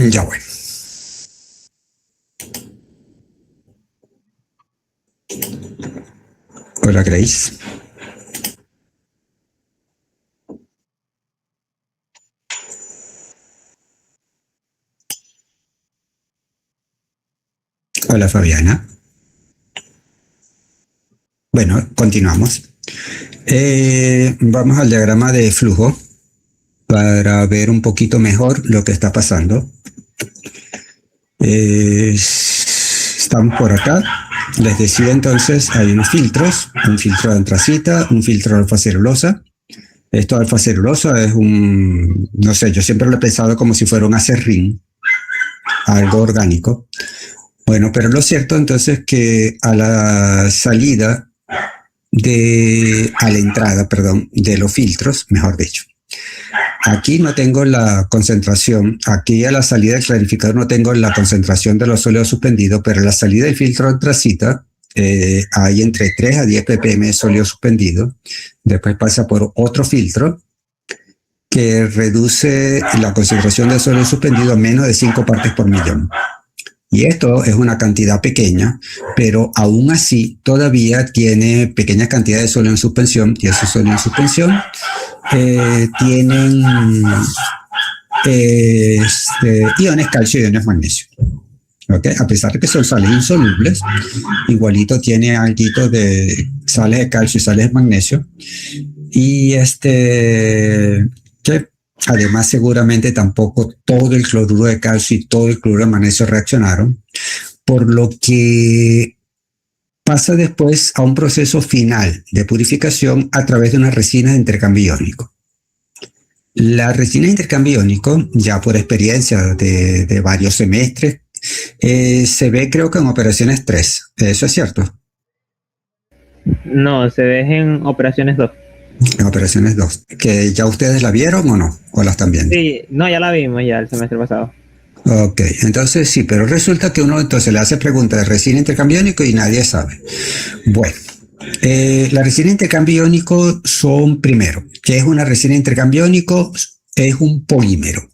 Ya voy. Hola, Grace. Hola, Fabiana. Bueno, continuamos. Vamos al diagrama de flujo para ver un poquito mejor lo que está pasando. Estamos por acá. Les decía entonces, hay unos filtros, un filtro de antracita, un filtro de alfa-celulosa. Esto de alfa-celulosa es no sé, yo siempre lo he pensado como si fuera un acerrín, algo orgánico. Bueno, pero lo cierto entonces que a la entrada, perdón, de los filtros, mejor dicho. Aquí no tengo la concentración, aquí a la salida del clarificador no tengo la concentración de los sólidos suspendidos, pero a la salida del filtro de antracita hay entre 3 a 10 ppm de sólido suspendido. Después pasa por otro filtro que reduce la concentración de sólido suspendido a menos de 5 partes por millón. Y esto es una cantidad pequeña, pero aún así todavía tiene pequeñas cantidades de sólido en suspensión, y esos sólidos en suspensión tienen iones calcio y iones magnesio. ¿Okay? A pesar de que son sales insolubles, igualito tiene algo de sales de calcio y sales de magnesio. Y que además seguramente tampoco todo el cloruro de calcio y todo el cloruro de magnesio reaccionaron, por lo que pasa después a un proceso final de purificación a través de una resina de intercambio iónico. La resina de intercambio iónico, ya por experiencia de varios semestres, se ve creo que en operaciones 3. ¿Eso es cierto? No, se ve en operaciones 2. En operaciones 2. ¿Que ya ustedes la vieron o no? ¿O la están viendo? Sí, no, ya la vimos ya el semestre pasado. Ok, entonces sí, pero resulta que uno entonces le hace preguntas de resina de intercambio iónico y nadie sabe. Bueno, la resina de intercambio iónico son, primero, ¿qué es una resina de intercambio iónico? Es un polímero.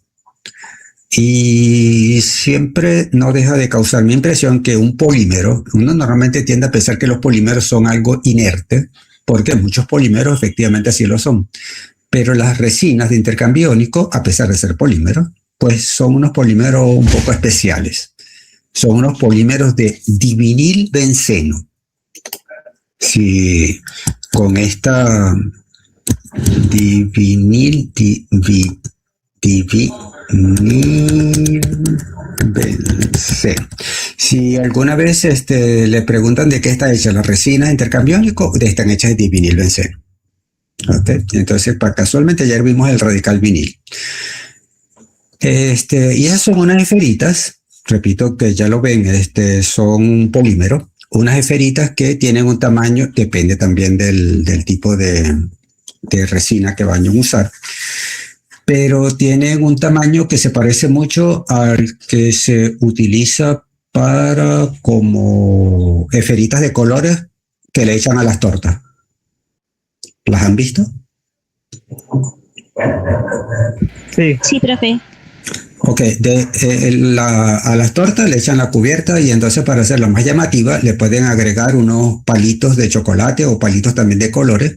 Y siempre no deja de causar mi impresión que un polímero, uno normalmente tiende a pensar que los polímeros son algo inerte, porque muchos polímeros efectivamente así lo son. Pero las resinas de intercambio iónico, a pesar de ser polímeros, pues son unos polímeros un poco especiales. Son unos polímeros de divinilbenceno. Si con esta divinilbenceno. Si alguna vez le preguntan de qué está hecha la resina de intercambio iónico, están hechas de divinilbenceno. ¿Okay? Entonces, casualmente ayer vimos el radical vinil. Y esas son unas esferitas, repito que ya lo ven, son polímeros, unas esferitas que tienen un tamaño, depende también del tipo de resina que vayan a usar, pero tienen un tamaño que se parece mucho al que se utiliza para como esferitas de colores que le echan a las tortas. ¿Las han visto? Sí. Sí, profe. Ok, a las tortas le echan la cubierta y entonces para hacerla más llamativa le pueden agregar unos palitos de chocolate o palitos también de colores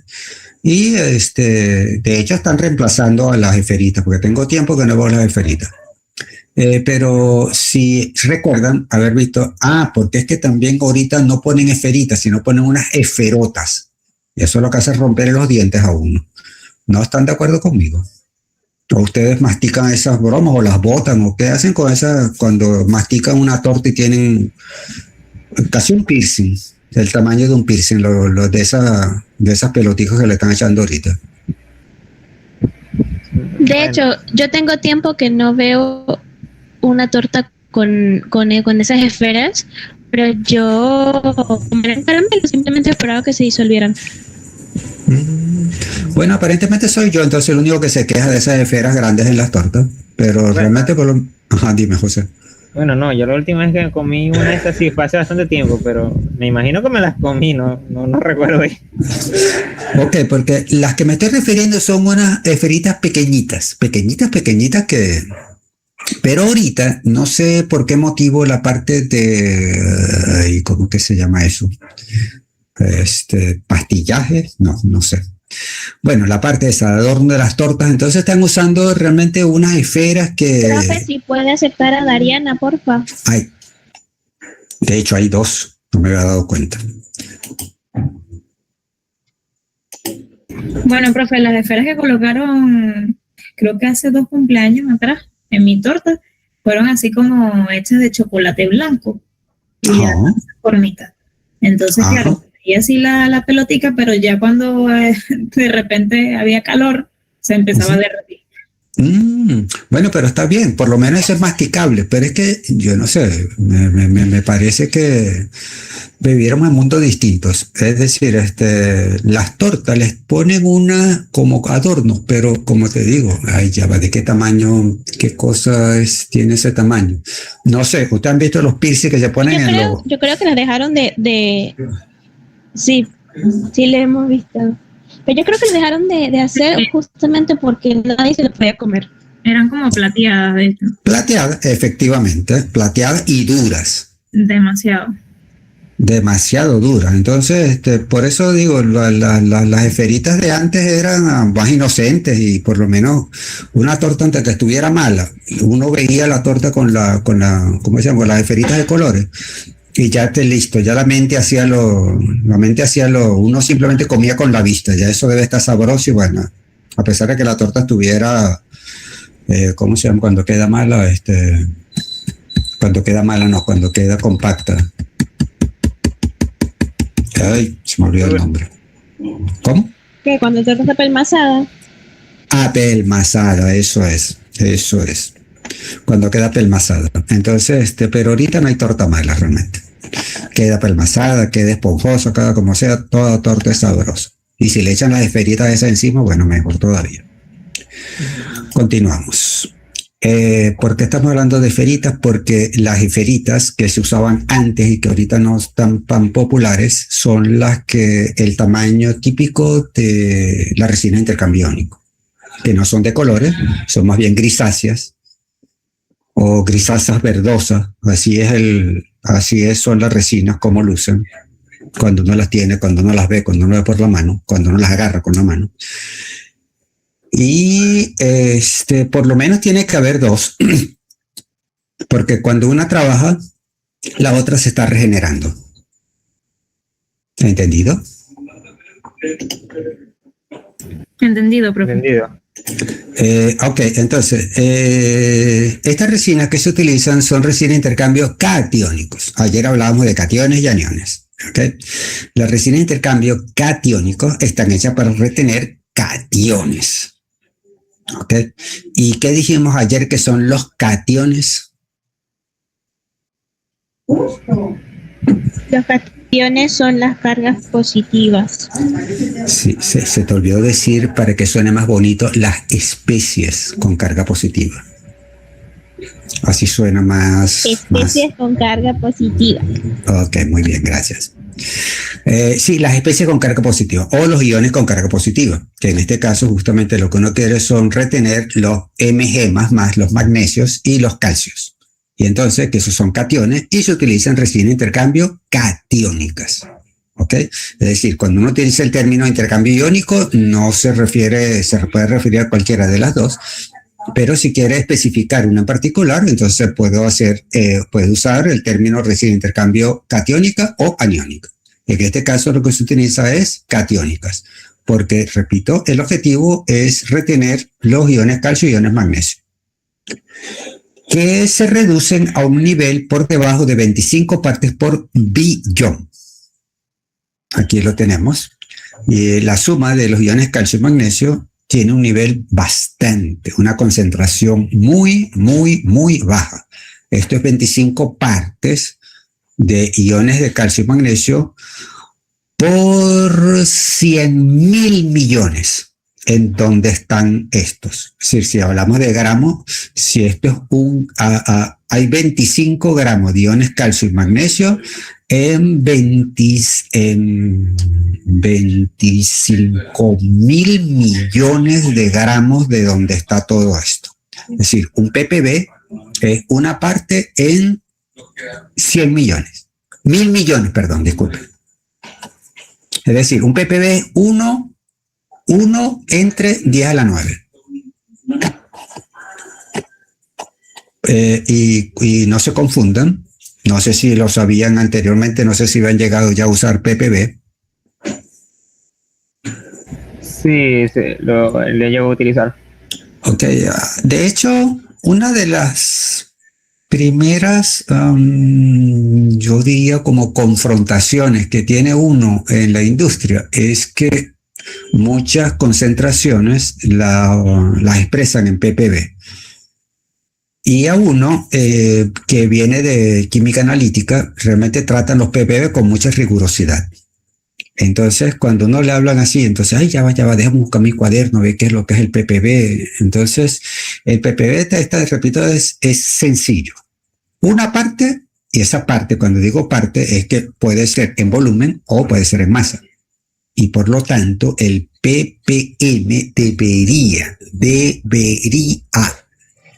y de hecho están reemplazando a las esferitas porque tengo tiempo que no veo las esferitas. Pero si recuerdan haber visto, porque es que también ahorita no ponen esferitas sino ponen unas esferotas y eso es lo que hace romper los dientes a uno. ¿No están de acuerdo conmigo? ¿O ustedes mastican esas bromas o las botan o qué hacen con esas cuando mastican una torta y tienen casi un piercing, el tamaño de un piercing, de esas pelotitas que le están echando ahorita? De hecho, yo tengo tiempo que no veo una torta con esas esferas, pero yo como eran caramelos, simplemente esperaba que se disolvieran. Bueno, aparentemente soy yo entonces el único que se queja de esas esferas grandes en las tortas, pero realmente dime, José. Bueno, no, yo la última vez que comí una de esas sí fue hace bastante tiempo, pero me imagino que me las comí, no recuerdo bien. Ok, porque las que me estoy refiriendo son unas esferitas pequeñitas que Pero ahorita, no sé por qué motivo la parte de, ¿cómo que se llama eso? Pastillaje, no sé. Bueno, la parte de esa, adorno de las tortas, entonces están usando realmente unas esferas Profe, que si puede aceptar a Dariana, porfa. hay. De hecho, hay dos, no me había dado cuenta. Bueno, profe, las esferas que colocaron, creo que hace 2 cumpleaños atrás, en mi torta, fueron así como hechas de chocolate blanco y ya Ajá. formita. Entonces, Ajá. claro, y así la pelotica, pero ya cuando de repente había calor, se empezaba a derretir. Bueno, pero está bien, por lo menos eso es masticable, pero es que yo no sé, me parece que viviéramos en mundos distintos. Es decir, las tortas les ponen una como adorno, pero como te digo, ay, ya va, ¿de qué tamaño, qué cosa tiene ese tamaño? No sé, ¿ustedes han visto los piercing que se ponen en los... Yo creo que las dejaron de... Sí, sí le hemos visto. Pero yo creo que las dejaron de hacer justamente porque nadie se las podía comer. Eran como plateadas, de hecho. Plateadas, efectivamente, plateadas y duras. Demasiado. Demasiado duras. Entonces, por eso digo, las esferitas de antes eran más inocentes y por lo menos una torta antes que estuviera mala, uno veía la torta con ¿cómo se llama? Con las esferitas de colores y ya listo, ya la mente hacía uno simplemente comía con la vista, ya eso debe estar sabroso y bueno, a pesar de que la torta estuviera, ¿cómo se llama? Cuando queda mala, cuando queda compacta. Ay, se me olvidó el nombre. ¿Cómo? ¿Qué? Cuando la torta está pelmazada. Pelmazada, eso es. Cuando queda pelmazada. Entonces, pero ahorita no hay torta mala realmente. Queda pelmazada, queda esponjosa, queda como sea, toda torta es sabrosa. Y si le echan las esferitas esas encima, bueno, mejor todavía. Continuamos. ¿Por qué estamos hablando de esferitas? Porque las esferitas que se usaban antes y que ahorita no están tan populares son las que el tamaño típico de la resina de intercambio iónico, que no son de colores, son más bien grisáceas o grisáceas verdosas. Son las resinas como lucen cuando uno las tiene, cuando uno las ve, cuando uno ve por la mano, cuando uno las agarra con la mano. Y por lo menos tiene que haber dos, porque cuando una trabaja, la otra se está regenerando. ¿Entendido? Entendido, profe. Entendido. Ok, entonces, estas resinas que se utilizan son resinas de intercambio catiónicos. Ayer hablábamos de cationes y aniones. ¿Okay? Las resinas de intercambio catiónicos están hechas para retener cationes. ¿Okay? ¿Y qué dijimos ayer que son los cationes? Los cationes son las cargas positivas. Sí, se te olvidó decir, para que suene más bonito, las especies con carga positiva. Así suena más... Especies con carga positiva. Ok, muy bien, gracias. Sí, las especies con carga positiva o los iones con carga positiva, que en este caso justamente lo que uno quiere son retener los Mg más los magnesios y los calcios. Y entonces, que esos son cationes y se utilizan resinas de intercambio catiónicas. ¿Ok? Es decir, cuando uno utiliza el término intercambio iónico, no se puede referir a cualquiera de las dos, pero si quiere especificar una en particular, entonces puede usar el término resina de intercambio catiónica o aniónica. En este caso lo que se utiliza es catiónicas, porque, repito, el objetivo es retener los iones calcio y iones magnesio, que se reducen a un nivel por debajo de 25 partes por billón. Aquí lo tenemos. Y la suma de los iones calcio y magnesio tiene un nivel una concentración muy, muy, muy baja. Esto es 25 partes de iones de calcio y magnesio por 100.000 millones. ¿En dónde están estos? Es decir, si hablamos de gramos, si esto es hay 25 gramos de iones calcio y magnesio en 25.000 millones de gramos de donde está todo esto. Es decir, un ppb es una parte en 100 millones. 1000 millones, perdón, disculpe. Es decir, un PPB es 1 entre 10 a la 9. Y no se confundan, no sé si lo sabían anteriormente, no sé si habían llegado ya a usar PPB. Sí, lo llevo a utilizar. Ok, de hecho, una de las primeras, yo diría como confrontaciones que tiene uno en la industria es que muchas concentraciones las expresan en PPB. Y a uno que viene de química analítica, realmente tratan los PPB con mucha rigurosidad. Entonces, cuando uno le hablan así, entonces, ay, ya va, déjame buscar mi cuaderno, ve qué es lo que es el PPB. Entonces, el PPB, repito, es sencillo. Una parte, y esa parte, cuando digo parte, es que puede ser en volumen o puede ser en masa. Y por lo tanto, el ppm debería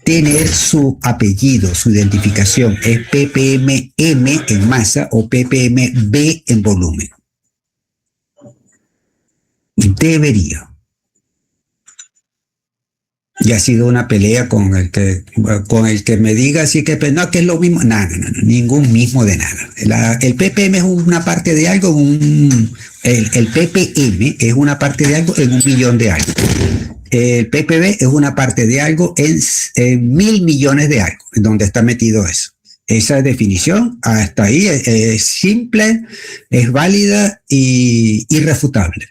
tener su apellido, su identificación. Es ppm M en masa o ppm B en volumen. Debería. Y ha sido una pelea con el que me diga así que no, que es lo mismo. No, ningún mismo de nada. El ppm es una parte de algo, el ppm es una parte de algo en 1 millón de algo. El ppb es una parte de algo en 1000 millones de algo, en donde está metido eso. Esa definición hasta ahí es simple, es válida y irrefutable.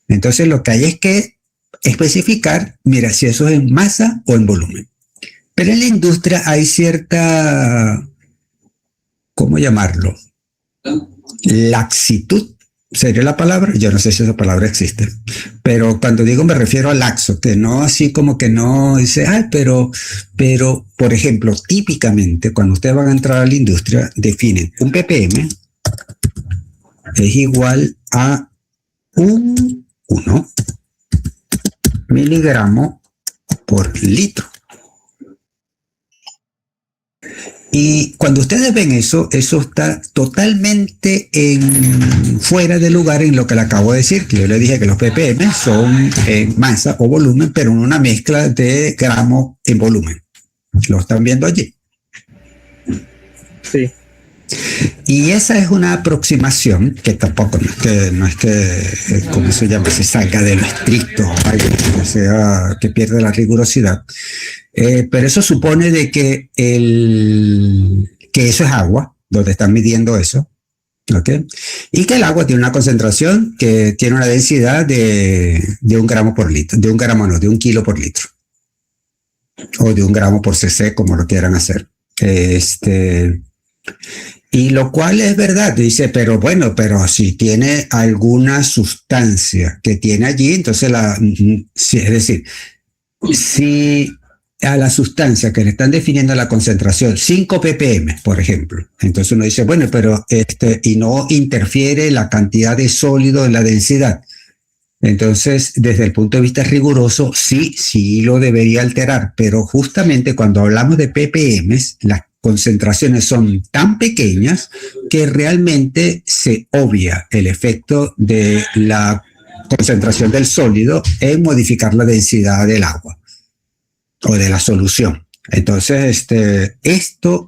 Entonces lo que hay es que especificar, mira, si eso es en masa o en volumen. Pero en la industria hay cierta, ¿cómo llamarlo? Laxitud, ¿sería la palabra? Yo no sé si esa palabra existe. Pero cuando digo me refiero a laxo, que no así como que no dice, ay, pero, por ejemplo, típicamente cuando ustedes van a entrar a la industria, definen un ppm es igual a 1 miligramo por litro. Y cuando ustedes ven eso está totalmente fuera de lugar en lo que le acabo de decir, que yo le dije que los ppm son en masa o volumen, pero en una mezcla de gramos en volumen. ¿Lo están viendo allí? Sí. Y esa es una aproximación que tampoco no es que ¿cómo se llama? Se salga de lo estricto, que pierda la rigurosidad. Pero eso supone de que eso es agua, donde están midiendo eso, ¿ok? Y que el agua tiene una concentración que tiene una densidad de 1 gramo por litro, de 1 kilo por litro, o de 1 gramo por cc, como lo quieran hacer. Y lo cual es verdad, dice, pero si tiene alguna sustancia que tiene allí, entonces es decir, si a la sustancia que le están definiendo la concentración 5 ppm, por ejemplo, entonces uno dice, bueno, pero y no interfiere la cantidad de sólido en la densidad. Entonces, desde el punto de vista riguroso, sí lo debería alterar, pero justamente cuando hablamos de ppm, las concentraciones son tan pequeñas que realmente se obvia el efecto de la concentración del sólido en modificar la densidad del agua o de la solución. Entonces,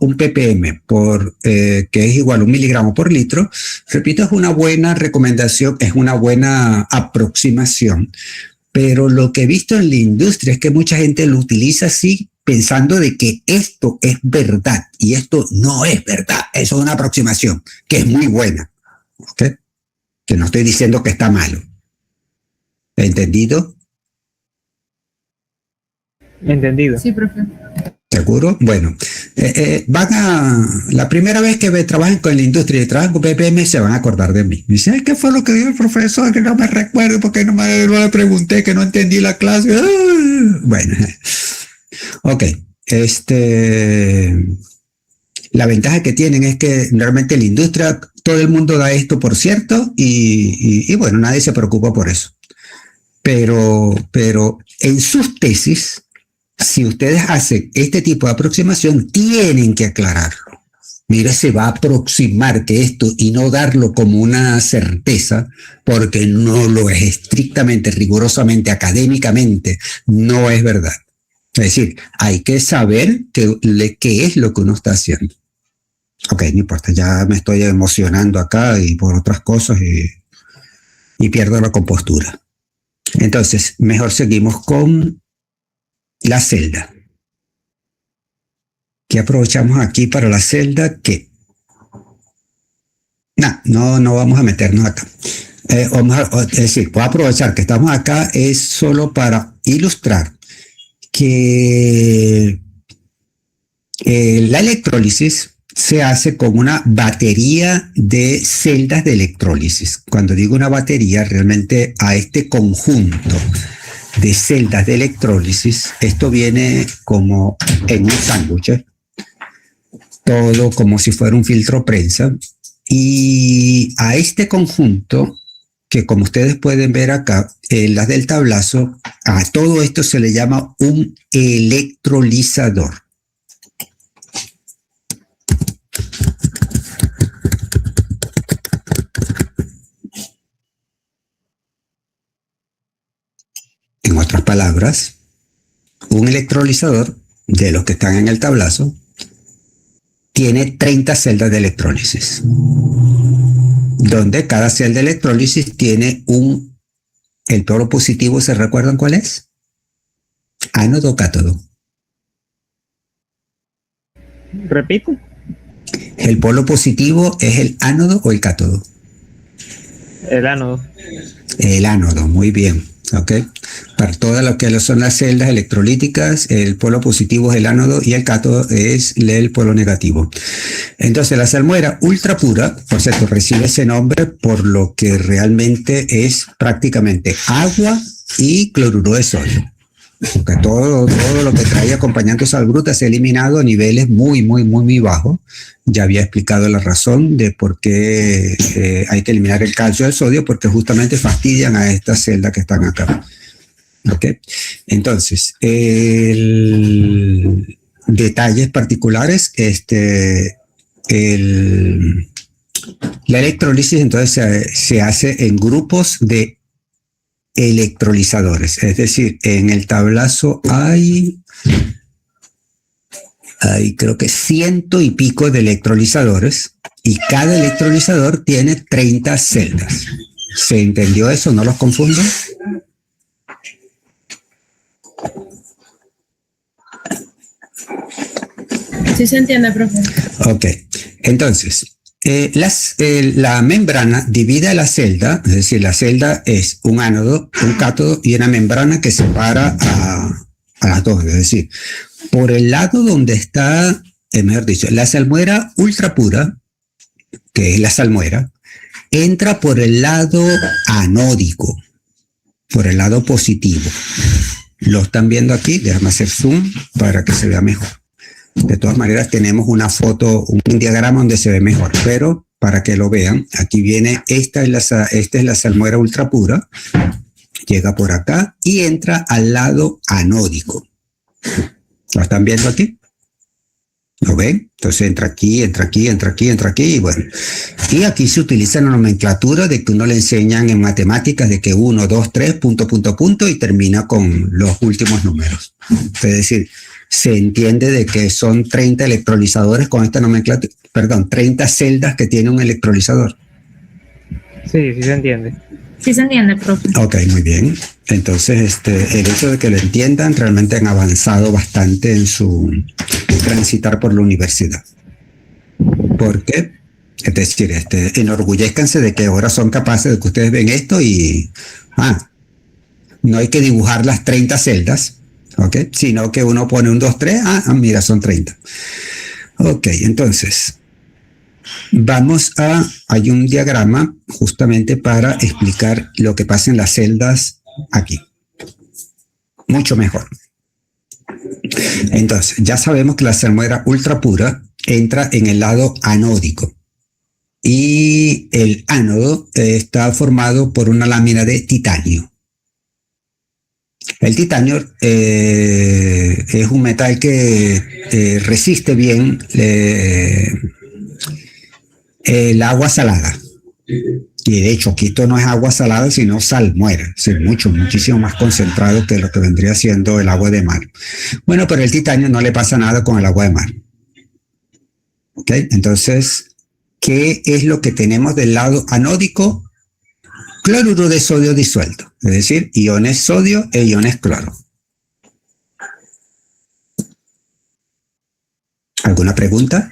un ppm que es igual a 1 miligramo por litro, repito, es una buena recomendación, es una buena aproximación, pero lo que he visto en la industria es que mucha gente lo utiliza así, pensando de que esto es verdad y esto no es verdad. Eso es una aproximación que es muy buena, ¿ok? Que no estoy diciendo que está malo. ¿Entendido? Entendido. Sí, profe. ¿Seguro? Bueno, la primera vez que trabajen con la industria y trabajan con ppm se van a acordar de mí. Dicen, ¿qué fue lo que dijo el profesor? Que no me recuerdo porque no le pregunté, que no entendí la clase. Bueno, ok. La ventaja que tienen es que realmente la industria, todo el mundo da esto por cierto y bueno, nadie se preocupa por eso. Pero en sus tesis si ustedes hacen este tipo de aproximación, tienen que aclararlo. Mire, se va a aproximar que esto y no darlo como una certeza, porque no lo es estrictamente, rigurosamente, académicamente, no es verdad. Es decir, hay que saber qué es lo que uno está haciendo. Ok, no importa, ya me estoy emocionando acá y por otras cosas y pierdo la compostura. Entonces, mejor seguimos con la celda. ¿Qué aprovechamos aquí para la celda? ¿Qué? No vamos a meternos acá. Es decir, voy a aprovechar que estamos acá es solo para ilustrar que la electrólisis se hace con una batería de celdas de electrólisis. Cuando digo una batería, realmente a este conjunto de celdas de electrólisis, esto viene como en un sándwich, todo como si fuera un filtro prensa, y a este conjunto, que como ustedes pueden ver acá, en las del tablazo, a todo esto se le llama un electrolizador. En otras palabras, un electrolizador de los que están en el tablazo tiene 30 celdas de electrólisis, donde cada celda de electrólisis tiene el polo positivo, ¿se recuerdan cuál es? Ánodo o cátodo. Repito. El polo positivo es el ánodo o el cátodo. El ánodo. El ánodo, muy bien. ¿Ok? Para todas lo que son las celdas electrolíticas, el polo positivo es el ánodo y el cátodo es el polo negativo. Entonces, la salmuera ultra pura, por cierto, recibe ese nombre por lo que realmente es prácticamente agua y cloruro de sodio. Porque todo lo que trae acompañando sal bruta se ha eliminado a niveles muy bajos. Ya había explicado la razón de por qué hay que eliminar el calcio y el sodio, porque justamente fastidian a estas celdas que están acá. ¿Ok? Entonces, detalles particulares, la electrólisis entonces se hace en grupos de electrolizadores, es decir, en el tablazo hay creo que 100 y pico de electrolizadores y cada electrolizador tiene 30 celdas. ¿Se entendió eso? ¿No los confundo? Sí se entiende, profe. Ok, entonces la membrana divide la celda, es decir, la celda es un ánodo, un cátodo y una membrana que separa a las dos. Es decir, por el lado donde está, mejor dicho, la salmuera ultra pura, que es la salmuera, entra por el lado anódico, por el lado positivo. Lo están viendo aquí, déjame hacer zoom para que se vea mejor. De todas maneras, tenemos una foto, un diagrama donde se ve mejor, pero para que lo vean, aquí viene, esta es la salmuera ultra pura, llega por acá y entra al lado anódico. ¿Lo están viendo aquí? ¿Lo ven? Entonces entra aquí, entra aquí, entra aquí, entra aquí, y bueno. Y aquí se utiliza la nomenclatura de que uno le enseñan en matemáticas de que 1, 2, 3, punto, punto, punto, y termina con los últimos números. Es decir, se entiende de que son 30 electrolizadores con esta nomenclatura, 30 celdas que tiene un electrolizador. Sí, sí se entiende. Sí se entiende, profe. Ok, muy bien. Entonces, el hecho de que lo entiendan, realmente han avanzado bastante en su transitar por la universidad. ¿Por qué? Es decir, enorgullezcanse de que ahora son capaces de que ustedes ven esto y no hay que dibujar las 30 celdas, ¿ok? Sino que uno pone un 2, 3, mira, son 30. Ok, entonces, hay un diagrama justamente para explicar lo que pasa en las celdas aquí. Mucho mejor. Entonces, ya sabemos que la salmuera ultra pura entra en el lado anódico. Y el ánodo está formado por una lámina de titanio. El titanio es un metal que resiste bien el agua salada. Y de hecho, aquí esto no es agua salada, sino salmuera, es decir, muchísimo más concentrado que lo que vendría siendo el agua de mar. Bueno, pero el titanio no le pasa nada con el agua de mar. ¿Ok? Entonces, ¿qué es lo que tenemos del lado anódico? Cloruro de sodio disuelto, es decir, iones sodio e iones cloro. ¿Alguna pregunta?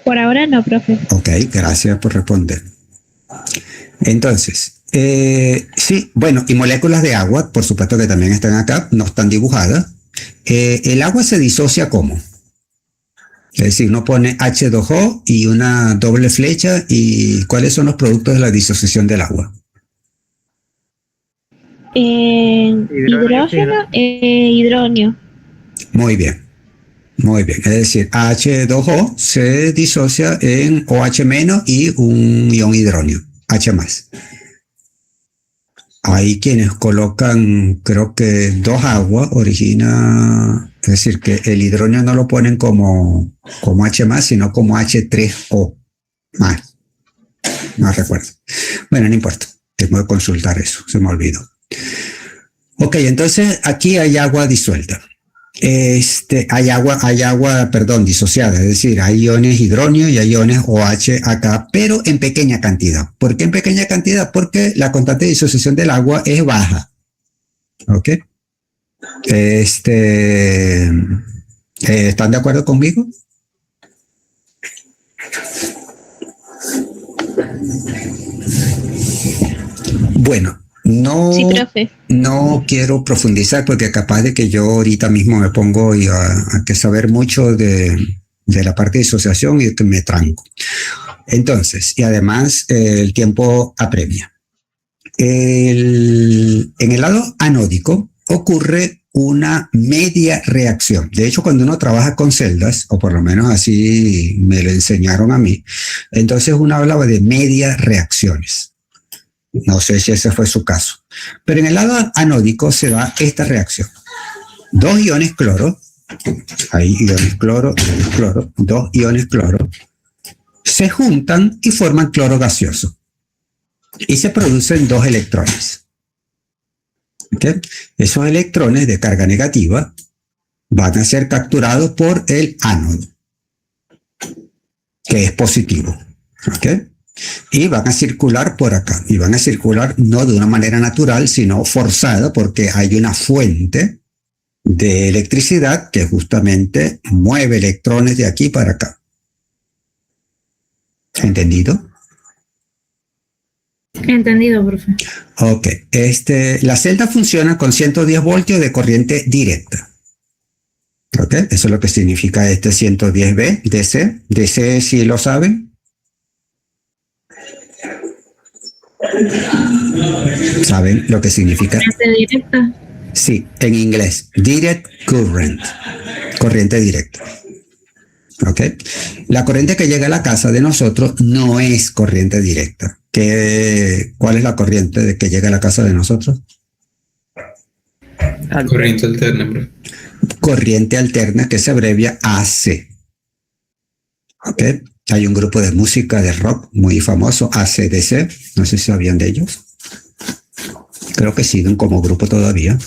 Por ahora no, profe. Ok, gracias por responder. Entonces, sí, bueno, y moléculas de agua, por supuesto que también están acá, no están dibujadas. El agua se disocia ¿cómo? Es decir, uno pone H2O y una doble flecha, ¿y cuáles son los productos de la disociación del agua? Hidrógeno e hidronio. Muy bien, muy bien. Es decir, H2O se disocia en OH- y un ion hidronio, H+. Hay quienes colocan, creo que 2 aguas, origina, es decir, que el hidronio no lo ponen como H+, sino como H3O más. No recuerdo. Bueno, no importa. Tengo que consultar eso, se me olvidó. Ok, entonces aquí hay agua disuelta. Hay agua, disociada, es decir, hay iones hidronio y hay iones OH acá, pero en pequeña cantidad. ¿Por qué en pequeña cantidad? Porque la constante de disociación del agua es baja. ¿Ok? ¿Están de acuerdo conmigo? Bueno, Sí, profe. no quiero profundizar porque capaz de que yo ahorita mismo me pongo a que saber mucho de la parte de disociación y que me tranco. Entonces, y además el tiempo apremia. En el lado anódico ocurre una media reacción. De hecho, cuando uno trabaja con celdas, o por lo menos así me lo enseñaron a mí, entonces uno hablaba de medias reacciones. No sé si ese fue su caso. Pero en el lado anódico se da esta reacción. 2 iones cloro, hay iones cloro, 2 iones cloro, se juntan y forman cloro gaseoso. Y se producen 2 electrones. ¿Okay? Esos electrones de carga negativa van a ser capturados por el ánodo, que es positivo. ¿Ok? Y van a circular por acá, y van a circular no de una manera natural, sino forzada, porque hay una fuente de electricidad que justamente mueve electrones de aquí para acá. ¿Entendido? Entendido, profe. Ok, la celda funciona con 110 voltios de corriente directa. Ok, eso es lo que significa 110V DC. DC, ¿sí lo saben? ¿Saben lo que significa? Corriente directa. Sí, en inglés. Direct current. Corriente directa. ¿Ok? La corriente que llega a la casa de nosotros no es corriente directa. ¿Cuál es la corriente que llega a la casa de nosotros? Corriente alterna, bro. Corriente alterna, que se abrevia AC. ¿Ok? Hay un grupo de música de rock muy famoso, AC/DC. No sé si sabían de ellos. Creo que siguen como grupo todavía.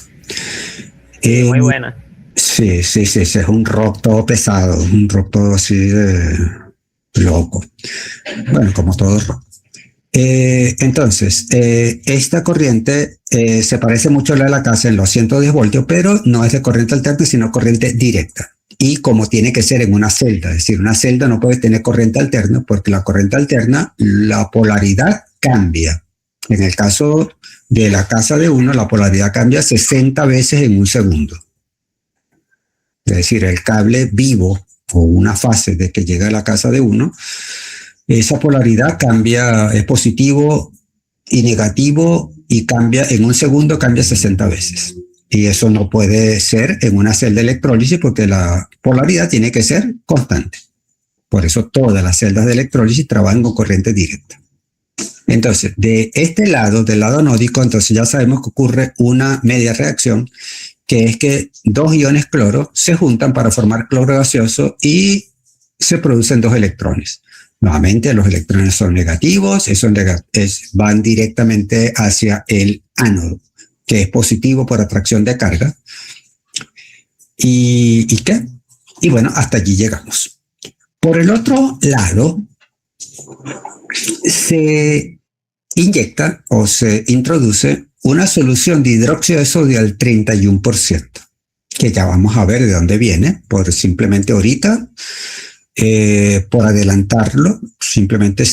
Muy buena. Sí, es un rock todo pesado, un rock todo así de loco. Bueno, como todo rock. Entonces, esta corriente se parece mucho a la de la casa en los 110 voltios, pero no es de corriente alterna, sino corriente directa. Y como tiene que ser en una celda, es decir, una celda no puede tener corriente alterna, porque la corriente alterna, la polaridad cambia. En el caso de la casa de uno, la polaridad cambia 60 veces en un segundo. Es decir, el cable vivo o una fase de que llega a la casa de uno, esa polaridad cambia, es positivo y negativo, y cambia en un segundo, cambia 60 veces. Y eso no puede ser en una celda de electrólisis porque la polaridad tiene que ser constante. Por eso todas las celdas de electrólisis trabajan con corriente directa. Entonces, de este lado, del lado anódico, entonces ya sabemos que ocurre una media reacción, que es que dos iones cloro se juntan para formar cloro gaseoso y se producen dos electrones. Nuevamente, los electrones son negativos, van directamente hacia el ánodo, que es positivo por atracción de carga. ¿Y qué? Y bueno, hasta allí llegamos. Por el otro lado, se inyecta o se introduce una solución de hidróxido de sodio al 31%, que ya vamos a ver de dónde viene, por simplemente ahorita, por adelantarlo, simplemente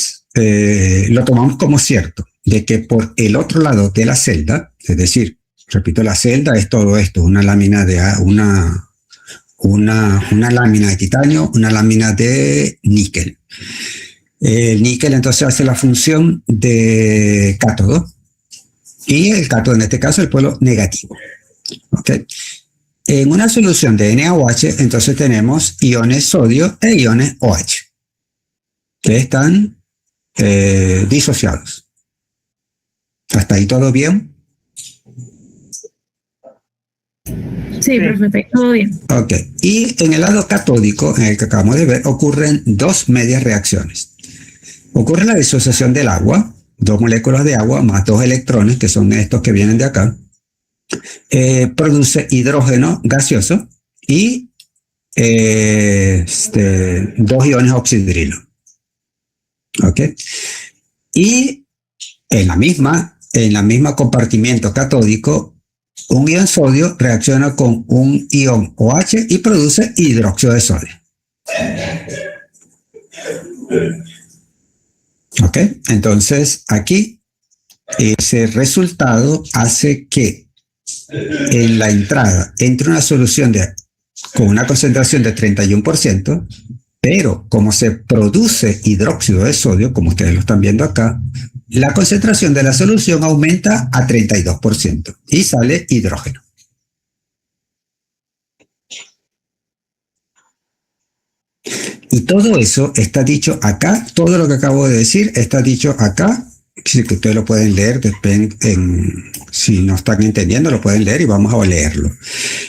lo tomamos como cierto, de que por el otro lado de la celda, es decir, repito, la celda es todo esto, una lámina de una lámina de titanio, una lámina de níquel. El níquel entonces hace la función de cátodo y el cátodo en este caso es el polo negativo. ¿Okay? En una solución de NaOH entonces tenemos iones sodio e iones OH que están disociados. ¿Hasta ahí todo bien? Sí, perfecto, todo bien. Ok, y en el lado catódico, en el que acabamos de ver, ocurren dos medias reacciones. Ocurre la disociación del agua, dos moléculas de agua más dos electrones, que son estos que vienen de acá, produce hidrógeno gaseoso y dos iones oxidrilo. ¿Ok? Y en la misma compartimiento catódico, un ion sodio reacciona con un ion OH y produce hidróxido de sodio. ¿Ok? Entonces, aquí ese resultado hace que en la entrada entre una solución con una concentración de 31%, pero como se produce hidróxido de sodio, como ustedes lo están viendo acá, la concentración de la solución aumenta a 32% y sale hidrógeno. Y todo eso está dicho acá, todo lo que acabo de decir está dicho acá, que ustedes lo pueden leer, si no están entendiendo lo pueden leer y vamos a leerlo.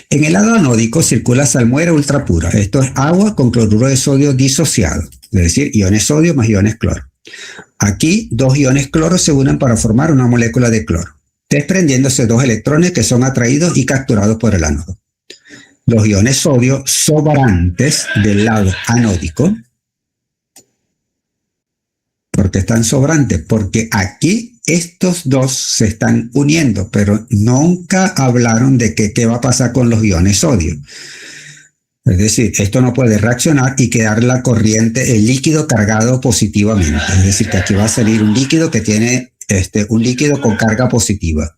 En el lado anódico circula salmuera ultrapura, esto es agua con cloruro de sodio disociado, es decir, iones sodio más iones cloro. Aquí dos iones cloro se unen para formar una molécula de cloro, desprendiéndose dos electrones que son atraídos y capturados por el ánodo. Los iones sodio sobrantes del lado anódico. ¿Por qué están sobrantes? Porque aquí estos dos se están uniendo, pero nunca hablaron de qué va a pasar con los iones sodio. Es decir, esto no puede reaccionar y quedar la corriente, el líquido cargado positivamente. Es decir, que aquí va a salir un líquido que tiene un líquido con carga positiva.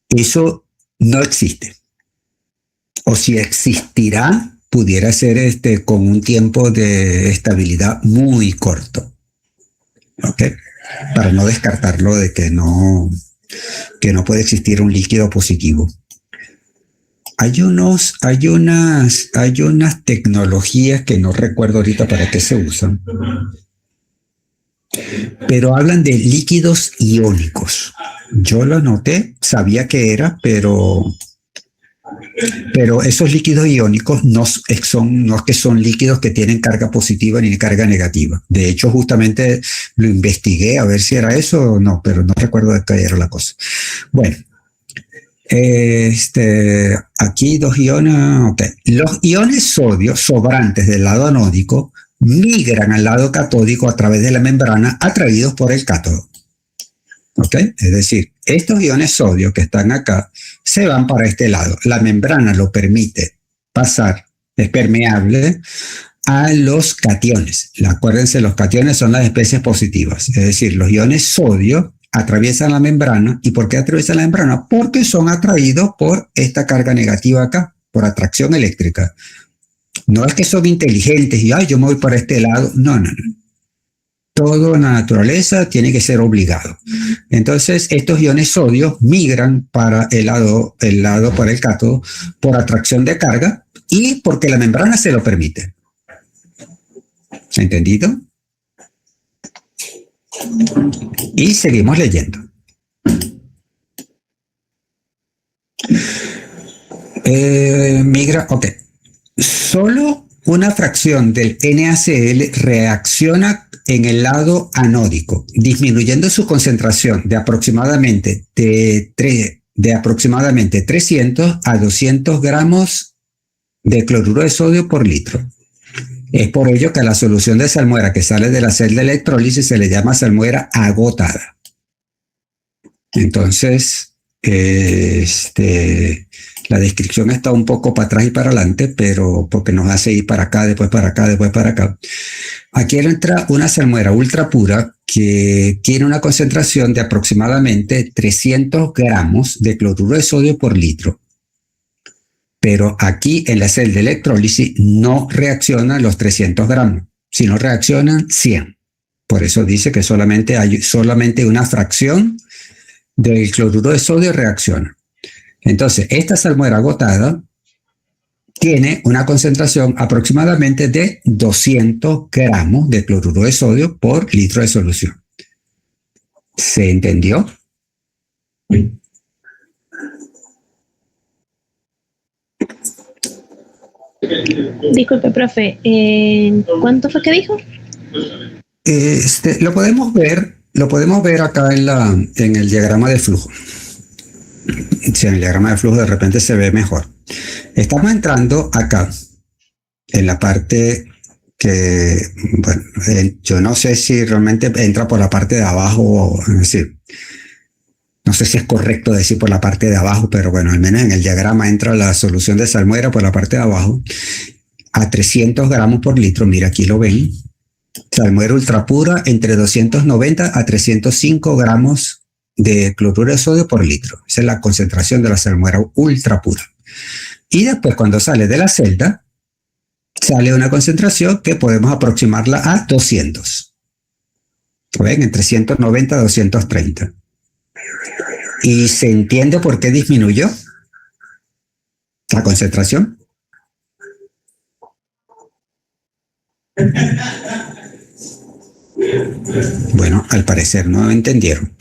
Eso no existe. O si existirá, pudiera ser con un tiempo de estabilidad muy corto. ¿Ok? Para no descartarlo de que no puede existir un líquido positivo. Hay unas tecnologías que no recuerdo ahorita para qué se usan, pero hablan de líquidos iónicos. Yo lo anoté, sabía que era, pero esos líquidos iónicos no es que son líquidos que tienen carga positiva ni carga negativa. De hecho, justamente lo investigué a ver si era eso o no, pero no recuerdo de qué era la cosa. Bueno. Aquí dos iones, okay. Los iones sodio sobrantes del lado anódico migran al lado catódico a través de la membrana atraídos por el cátodo. ¿Ok? Es decir, estos iones sodio que están acá se van para este lado. La membrana lo permite pasar, es permeable a los cationes. Acuérdense, los cationes son las especies positivas. Es decir, los iones sodio atraviesan la membrana. ¿Y por qué atraviesan la membrana? Porque son atraídos por esta carga negativa acá, por atracción eléctrica. No es que son inteligentes y yo me voy para este lado. No. Todo en la naturaleza tiene que ser obligado. Entonces, estos iones sodio migran para el lado para el cátodo por atracción de carga y porque la membrana se lo permite. ¿Entendido? Y seguimos leyendo. Ok. Solo una fracción del NaCl reacciona en el lado anódico, disminuyendo su concentración de aproximadamente 300 a 200 gramos de cloruro de sodio por litro. Es por ello que a la solución de salmuera que sale de la celda de electrólisis se le llama salmuera agotada. Entonces, la descripción está un poco para atrás y para adelante, pero porque nos hace ir para acá, después para acá, después para acá. Aquí entra una salmuera ultra pura que tiene una concentración de aproximadamente 300 gramos de cloruro de sodio por litro. Pero aquí en la celda de electrólisis no reaccionan los 300 gramos, sino reaccionan 100. Por eso dice que solamente una fracción del cloruro de sodio reacciona. Entonces, esta salmuera agotada tiene una concentración aproximadamente de 200 gramos de cloruro de sodio por litro de solución. ¿Se entendió? Disculpe, profe, ¿cuánto fue que dijo? Lo podemos ver acá en el diagrama de flujo. Si en el diagrama de flujo de repente se ve mejor. Estamos entrando acá, en la parte que, bueno, yo no sé si realmente entra por la parte de abajo, es decir, no sé si es correcto decir por la parte de abajo, pero bueno, al menos en el diagrama entra la solución de salmuera por la parte de abajo, a 300 gramos por litro, mira, aquí lo ven, salmuera ultra pura entre 290 a 305 gramos de cloruro de sodio por litro. Esa es la concentración de la salmuera ultra pura. Y después, cuando sale de la celda, sale una concentración que podemos aproximarla a 200. ¿Ven? Entre 190 a 230. ¿Y se entiende por qué disminuyó la concentración? Bueno, al parecer no entendieron.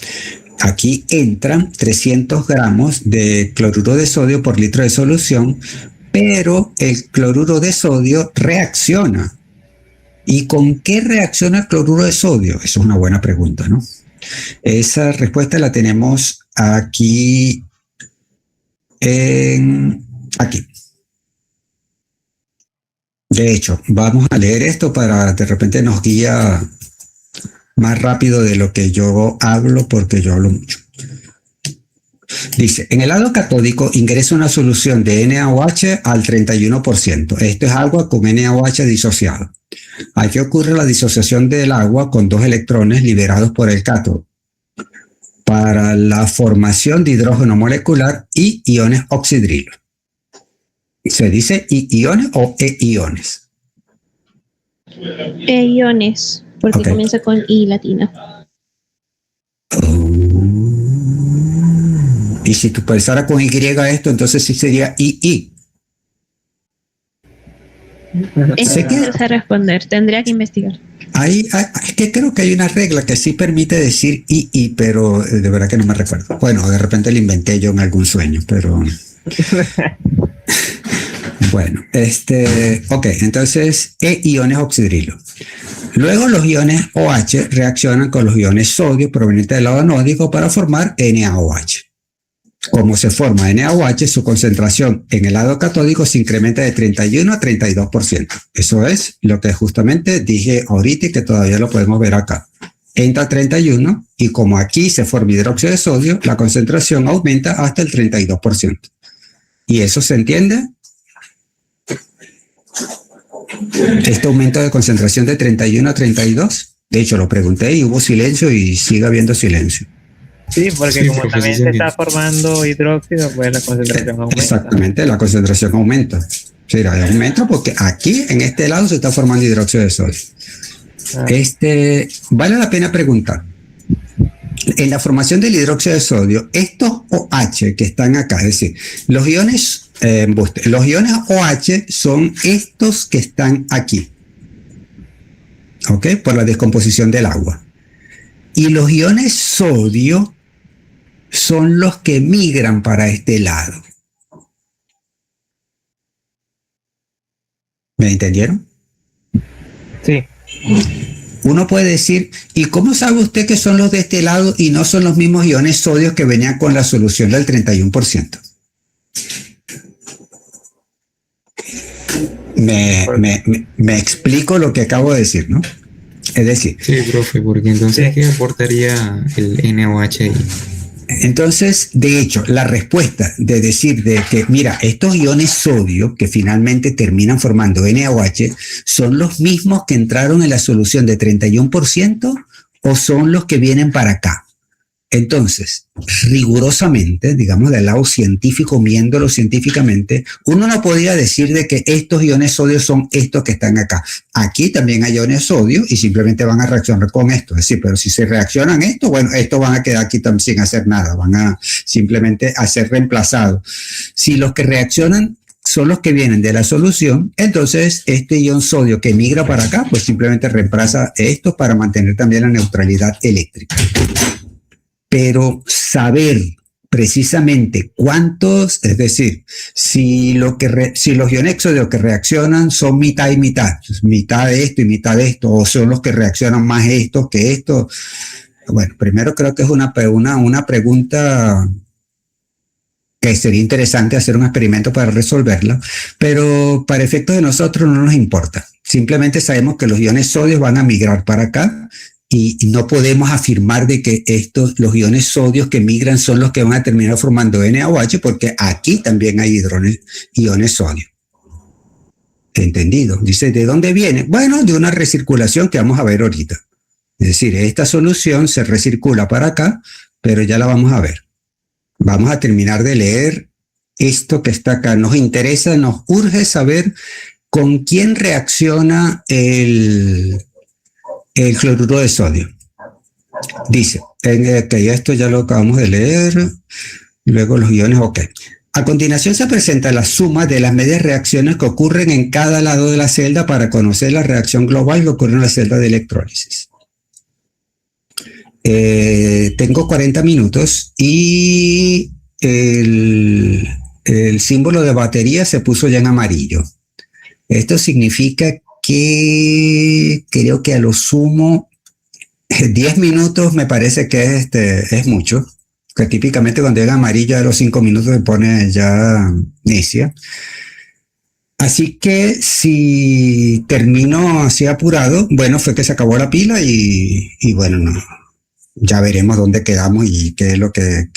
Aquí entran 300 gramos de cloruro de sodio por litro de solución, pero el cloruro de sodio reacciona. ¿Y con qué reacciona el cloruro de sodio? Esa es una buena pregunta, ¿no? Esa respuesta la tenemos aquí. Aquí. De hecho, vamos a leer esto para de repente nos guía más rápido de lo que yo hablo, porque yo hablo mucho. Dice, en el lado catódico ingresa una solución de NaOH al 31%. Esto es agua con NaOH disociado. Aquí ocurre la disociación del agua con dos electrones liberados por el cátodo para la formación de hidrógeno molecular y iones oxidrilo. ¿Se dice iones o e-iones? Iones, porque Okay. comienza con I latina. Y si tú pensara con Y esto, entonces sí sería II. Eso no sé responder, tendría que investigar. Es que creo que hay una regla que sí permite decir II, pero de verdad que no me recuerdo. Bueno, de repente lo inventé yo en algún sueño, pero... Bueno, ok, entonces E-iones oxidrilo. Luego los iones OH reaccionan con los iones sodio provenientes del lado anódico para formar NaOH. Como se forma NaOH, su concentración en el lado catódico se incrementa de 31 a 32%. Eso es lo que justamente dije ahorita y que todavía lo podemos ver acá. Entra a 31 y como aquí se forma hidróxido de sodio, la concentración aumenta hasta el 32%. ¿Y eso se entiende? Este aumento de concentración de 31 a 32, de hecho lo pregunté y hubo silencio y sigue habiendo silencio. Sí, porque Sí, como porque también sí se está formando hidróxido, pues la concentración aumenta. Exactamente, la concentración aumenta. Sí, aumenta porque aquí en este lado se está formando hidróxido de sodio. Vale la pena preguntar. En la formación del hidróxido de sodio, estos OH que están acá, es decir, los iones OH son estos que están aquí. ¿ok? Por la descomposición del agua. Y los iones sodio son los que migran para este lado. ¿Me entendieron? Sí. Uno puede decir, ¿y cómo sabe usted que son los de este lado y no son los mismos iones sodio que venían con la solución del 31%? Me explico lo que acabo de decir, ¿no? Es decir... Sí, profe, porque entonces, ¿qué aportaría el NaOH ahí? Entonces, de hecho, la respuesta de decir de que, mira, estos iones sodio que finalmente terminan formando NaOH, ¿son los mismos que entraron en la solución de 31% o son los que vienen para acá? Entonces, rigurosamente, digamos, del lado científico, viéndolo científicamente, uno no podría decir de que estos iones sodio son estos que están acá. Aquí también hay iones sodio y simplemente van a reaccionar con esto. Es decir, pero si se reaccionan esto, bueno, estos van a quedar aquí sin hacer nada, van a simplemente a ser reemplazados. Si los que reaccionan son los que vienen de la solución, entonces este ion sodio que migra para acá, pues simplemente reemplaza esto para mantener también la neutralidad eléctrica. Pero saber precisamente cuántos, es decir, si los iones sodio que reaccionan son mitad y mitad, mitad de esto y mitad de esto, o son los que reaccionan más esto que esto. Bueno, primero creo que es una pregunta que sería interesante hacer un experimento para resolverla, pero para efectos de nosotros no nos importa. Simplemente sabemos que los iones sodio van a migrar para acá. Y no podemos afirmar de que los iones sodios que migran son los que van a terminar formando NaOH, porque aquí también hay iones sodio. ¿Entendido? Dice, ¿de dónde viene? Bueno, de una recirculación que vamos a ver ahorita. Es decir, esta solución se recircula para acá, pero ya la vamos a ver. Vamos a terminar de leer esto que está acá. Nos interesa, nos urge saber con quién reacciona el cloruro de sodio. Dice, que esto ya lo acabamos de leer, luego los iones, ok. A continuación se presenta la suma de las medias reacciones que ocurren en cada lado de la celda para conocer la reacción global que ocurre en la celda de electrólisis. Tengo 40 minutos y el símbolo de batería se puso ya en amarillo. Esto significa que creo que a lo sumo 10 minutos me parece que es mucho, que típicamente cuando llega amarillo a los 5 minutos se pone ya necia. Así que si termino así apurado, bueno, fue que se acabó la pila y bueno, no, ya veremos dónde quedamos y qué es lo que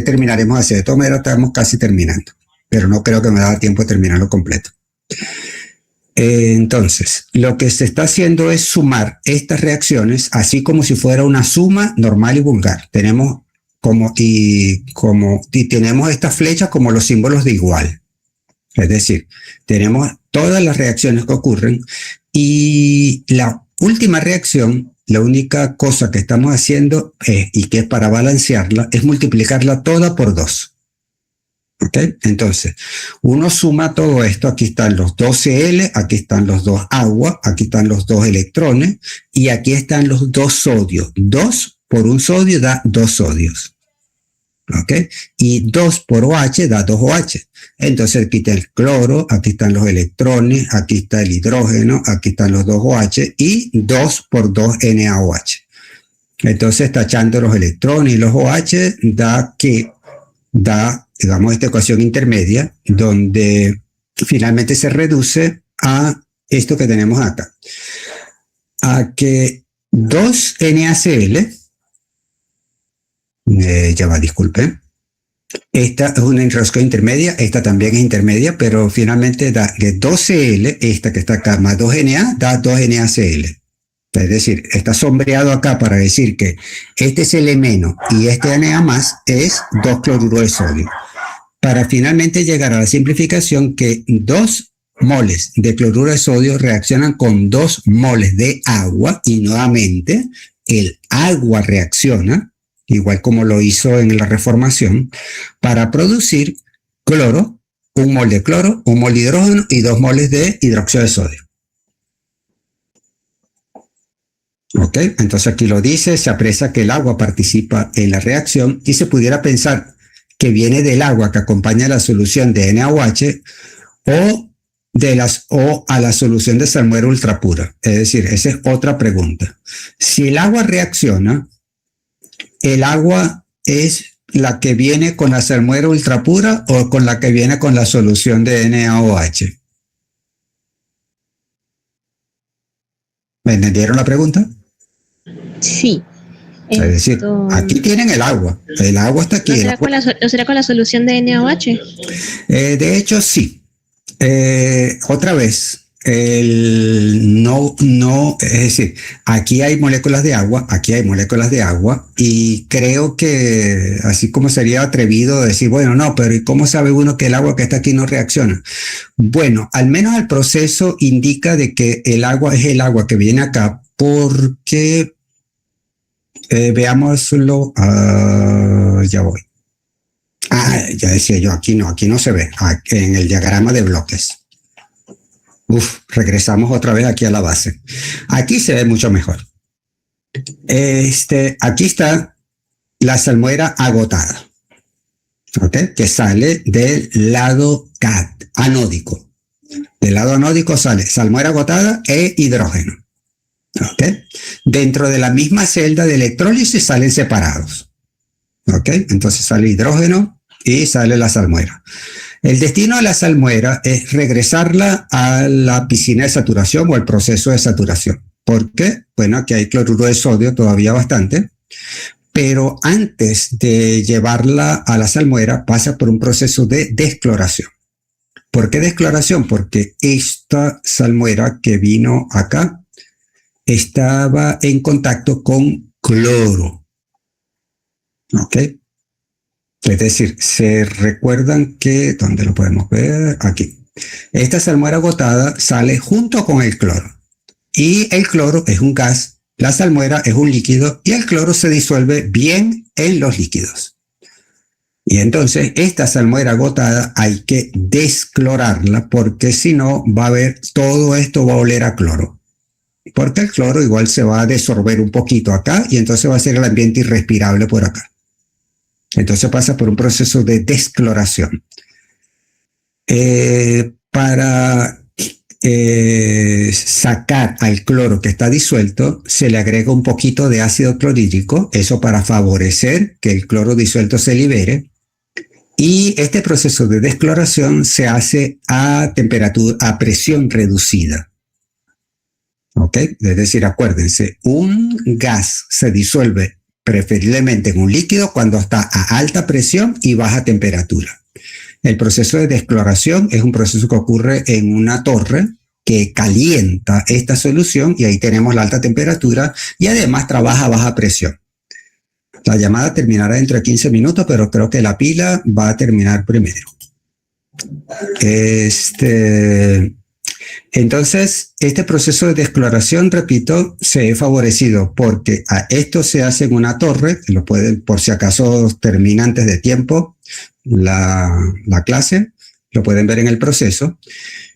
terminaremos de hacer. De todas maneras estamos casi terminando, pero no creo que me da tiempo de terminarlo completo. Entonces, lo que se está haciendo es sumar estas reacciones, así como si fuera una suma normal y vulgar. Tenemos tenemos estas flechas como los símbolos de igual. Es decir, tenemos todas las reacciones que ocurren y la última reacción, la única cosa que estamos haciendo y que es para balancearla, es multiplicarla toda por 2. ¿Ok? Entonces, uno suma todo esto, aquí están los 2 Cl, aquí están los 2 agua, aquí están los 2 electrones y aquí están los 2 sodios. 2 por un sodio da 2 sodios. ¿Ok? Y 2 por OH da 2 OH. Entonces aquí está el cloro, aquí están los electrones, aquí está el hidrógeno, aquí están los 2 OH y 2 por 2 NaOH. Entonces, tachando los electrones y los OH da, digamos, esta ecuación intermedia, donde finalmente se reduce a esto que tenemos acá. A que 2 NaCl, disculpen, esta es una reacción intermedia, esta también es intermedia, pero finalmente da que 2Cl, esta que está acá, más 2Na, da 2NaCl. Es decir, está sombreado acá para decir que este es L- y este Na más es 2 cloruro de sodio. Para finalmente llegar a la simplificación que 2 moles de cloruro de sodio reaccionan con 2 moles de agua y nuevamente el agua reacciona, igual como lo hizo en la reformación, para producir cloro, 1 mol de cloro, 1 mol de hidrógeno y 2 moles de hidróxido de sodio. ¿Ok? Entonces aquí lo dice, se aprecia que el agua participa en la reacción y se pudiera pensar que viene del agua que acompaña la solución de NaOH o a la solución de salmuera ultrapura. Es decir, esa es otra pregunta. Si el agua reacciona, ¿el agua es la que viene con la salmuera ultrapura o con la que viene con la solución de NaOH? ¿Me entendieron la pregunta? Sí. Es decir, aquí tienen el agua está aquí. ¿No será con la solución de NaOH? De hecho, sí. Otra vez, es decir, aquí hay moléculas de agua y creo que así como sería atrevido decir, bueno, no, pero ¿y cómo sabe uno que el agua que está aquí no reacciona? Bueno, al menos el proceso indica de que el agua es el agua que viene acá porque, veámoslo, ya voy. Ya decía yo, aquí no se ve, en el diagrama de bloques. Regresamos otra vez aquí a la base. Aquí se ve mucho mejor. Aquí está la salmuera agotada, ¿ok? Que sale del lado anódico. Del lado anódico sale salmuera agotada e hidrógeno, ¿ok? Dentro de la misma celda de electrólisis salen separados, ¿ok? Entonces sale hidrógeno y sale la salmuera. El destino de la salmuera es regresarla a la piscina de saturación o al proceso de saturación. ¿Por qué? Bueno, aquí hay cloruro de sodio todavía bastante, pero antes de llevarla a la salmuera pasa por un proceso de descloración. ¿Por qué descloración? Porque esta salmuera que vino acá estaba en contacto con cloro, ¿ok? Es decir, se recuerdan que, ¿dónde lo podemos ver? Aquí. Esta salmuera agotada sale junto con el cloro. Y el cloro es un gas, la salmuera es un líquido y el cloro se disuelve bien en los líquidos. Y entonces esta salmuera agotada hay que desclorarla porque si no va a haber, todo esto va a oler a cloro. Porque el cloro igual se va a desorber un poquito acá y entonces va a ser el ambiente irrespirable por acá. Entonces pasa por un proceso de descloración. Para sacar al cloro que está disuelto, se le agrega un poquito de ácido clorhídrico, eso para favorecer que el cloro disuelto se libere. Y este proceso de descloración se hace a presión reducida. ¿Ok? Es decir, acuérdense, un gas se disuelve preferiblemente en un líquido cuando está a alta presión y baja temperatura. El proceso de descloración es un proceso que ocurre en una torre que calienta esta solución y ahí tenemos la alta temperatura y además trabaja a baja presión. La llamada terminará dentro de 15 minutos, pero creo que la pila va a terminar primero. Entonces, este proceso de descloración, repito, se ve favorecido porque esto se hace en una torre, lo pueden, por si acaso termina antes de tiempo la clase, lo pueden ver en el proceso,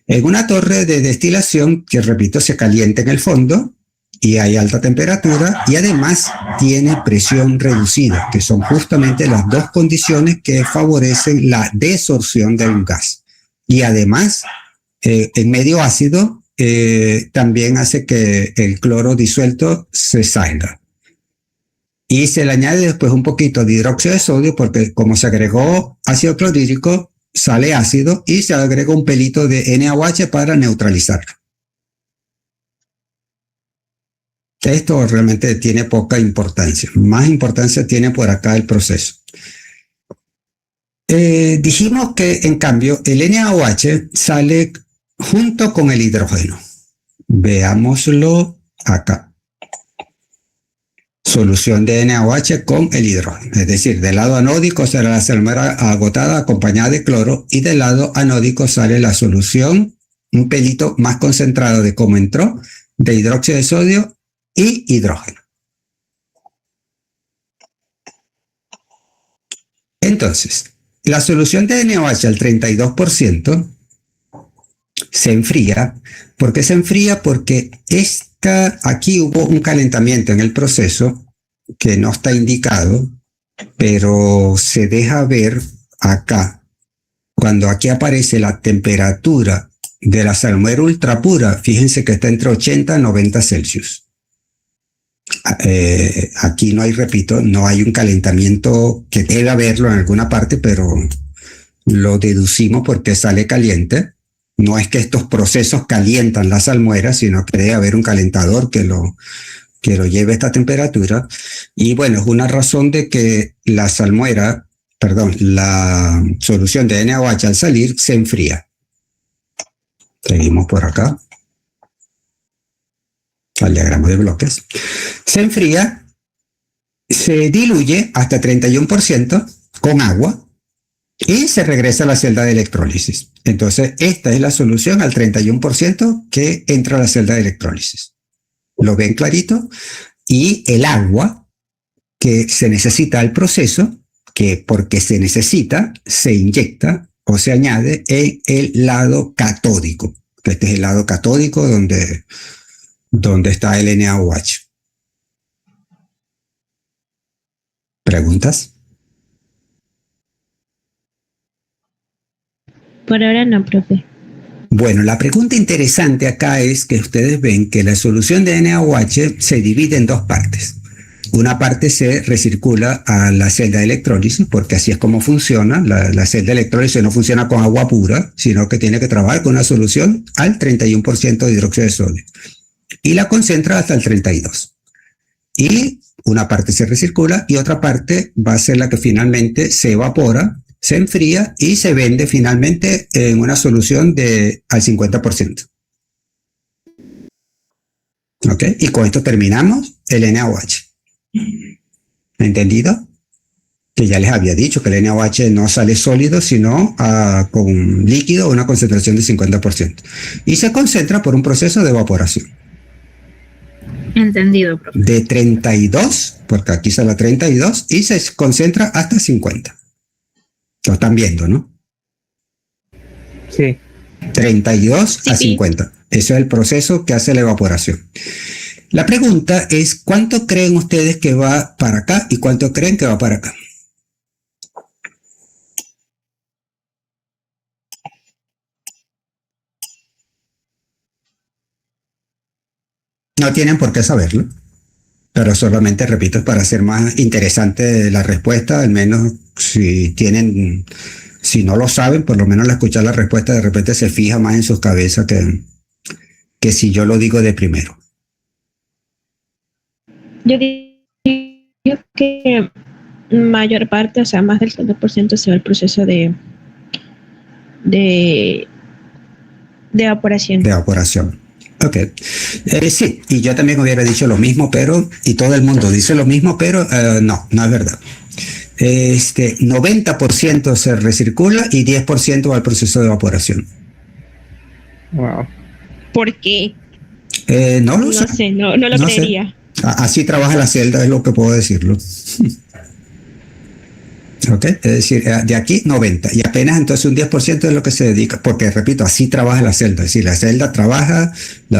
en una torre de destilación que, repito, se calienta en el fondo y hay alta temperatura y además tiene presión reducida, que son justamente las dos condiciones que favorecen la desorción de un gas. Y además, en medio ácido también hace que el cloro disuelto se salga. Y se le añade después un poquito de hidróxido de sodio porque como se agregó ácido clorhídrico, sale ácido y se agrega un pelito de NaOH para neutralizarlo. Esto realmente tiene poca importancia. Más importancia tiene por acá el proceso. Dijimos que en cambio el NaOH sale junto con el hidrógeno. Veámoslo acá. Solución de NaOH con el hidrógeno. Es decir, del lado anódico sale la salmuera agotada acompañada de cloro y del lado anódico sale la solución, un pelito más concentrado de cómo entró, de hidróxido de sodio y hidrógeno. Entonces, la solución de NaOH al 32% se enfría. ¿Por qué se enfría? Porque Aquí hubo un calentamiento en el proceso que no está indicado, pero se deja ver acá. Cuando aquí aparece la temperatura de la salmuera ultra pura, fíjense que está entre 80 y 90 Celsius. Aquí no hay, repito, no hay un calentamiento, que debe haberlo en alguna parte, pero lo deducimos porque sale caliente. No es que estos procesos calientan la salmuera, sino que debe haber un calentador que lo lleve a esta temperatura. Y bueno, es una razón de que la solución de NaOH al salir se enfría. Seguimos por acá. Al diagrama de bloques. Se enfría, se diluye hasta 31% con agua y se regresa a la celda de electrólisis. Entonces, esta es la solución al 31% que entra a la celda de electrólisis. ¿Lo ven clarito? Y el agua que se necesita al proceso, que porque se necesita, se inyecta o se añade en el lado catódico. Este es el lado catódico donde está el NaOH. ¿Preguntas? Por ahora no, profe. Bueno, la pregunta interesante acá es que ustedes ven que la solución de NaOH se divide en dos partes. Una parte se recircula a la celda de electrólisis, porque así es como funciona. La celda de electrólisis no funciona con agua pura, sino que tiene que trabajar con una solución al 31% de hidróxido de sodio. Y la concentra hasta el 32%. Y una parte se recircula y otra parte va a ser la que finalmente se evapora, se enfría y se vende finalmente en una solución al 50%. ¿Ok? Y con esto terminamos el NaOH. ¿Entendido? Que ya les había dicho que el NaOH no sale sólido, sino con líquido a una concentración de 50%. Y se concentra por un proceso de evaporación. Entendido, profe. De 32, porque aquí sale 32, y se concentra hasta 50. Lo están viendo, ¿no? Sí. 32 a Sí. 50. Eso es el proceso que hace la evaporación. La pregunta es, ¿cuánto creen ustedes que va para acá y cuánto creen que va para acá? No tienen por qué saberlo, pero solamente, repito, para hacer más interesante la respuesta, al menos si no lo saben, por lo menos al escuchar la respuesta, de repente se fija más en sus cabezas que si yo lo digo de primero. Yo digo que mayor parte, o sea, más del 70% se va el proceso de evaporación. De evaporación. Ok. Sí, y yo también hubiera dicho lo mismo, y todo el mundo dice lo mismo, pero no es verdad. 90% se recircula y 10% va al proceso de evaporación. Wow. ¿Por qué? No lo No sé. sé, no lo No sé. creería. Así trabaja la celda, es lo que puedo decirlo. ¿Ok? Es decir, de aquí 90, y apenas entonces un 10% es lo que se dedica, porque repito, así trabaja la celda. Es decir, la